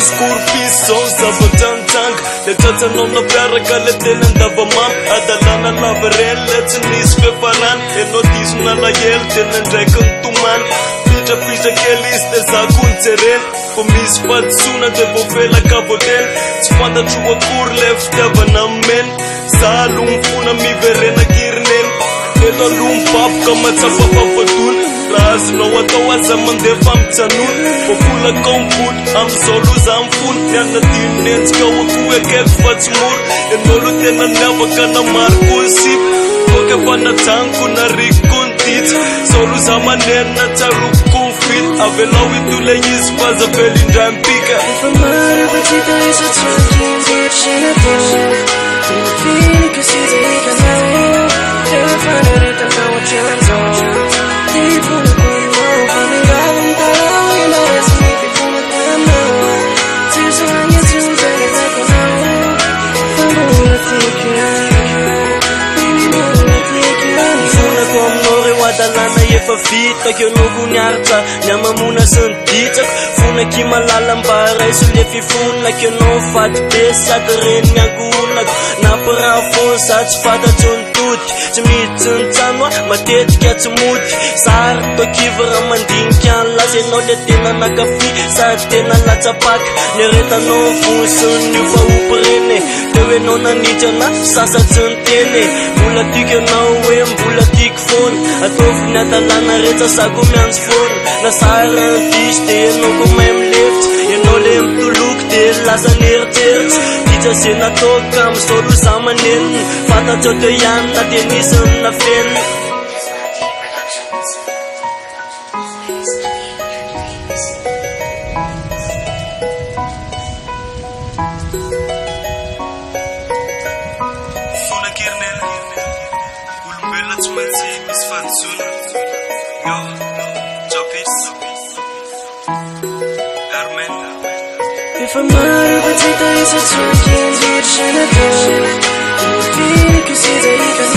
Scorpiso, zava-janjang Le tratsanao napiaraka le tena andavamamy Adalana lavareny le tsy nisy fiafarany Enao diso nalahelo tena ndraiky nitomany Pitrapitra kely izy de zako nijereny Fô misy fadisona de voavelaka voateny Tsy fantatro akory le fitiavana ameny Za aloha mifona miverena kirineny Eto aloha mibaboka matsapa fafadony Raha azonao atao aza mandefa mijanony Voavolaka miboty amizao aloha za mifony Niana dino nenjika akoho akeko fa tsy mora Enao aloha tena niavaka namariko ny sipa Toka efa najanoko narikoko ny titsy Zao aloha za manenina tsaroko ny fity Avelao itole izy fa zavely indray mipika Efa maro fa tsy tahisa tsoky Ndretsina to Finika sy hitanao Tena fanaretanao atranjao Tiponako aminao Famingalo mitarao Inaresa mipiponako aminao Tsisy agny tsy mijanazako anao Fambola tiky Fonako aminao reo adalana efa vitako Enao vo niaritra ny amamona sy ny ditsako Fonaky malala mba raiso le fifonako Enao faty be sady reny angonako Nampirafony sa tsy fantatro ny todiky Tsy miditsy ny tsanoa matetika tsy mody Sary tokiva raha mandinika ny laza Enao le tena nakafi sady tena latsapaka Neretanao ny vosiny io fa ompireny Teo enao nanitrana sasa tsy niteny Mbola tiky enao hoe mbola tiky fony Ataovy ny adalana retsa sako mianjo fony Na sara ny diso de enao ko mahay milefitsy Enao le mitoloky de lasa neritseritsy Ditra ze nataoko amizao aloha za manenina Fantatro teo ihany na de nisy na fenina Olombelona tsy maintsy misy fahadisoana Yo, Jopis Armen Efa maro fa tsy tahisa tsoky Ndretsina to Finika sy hitanao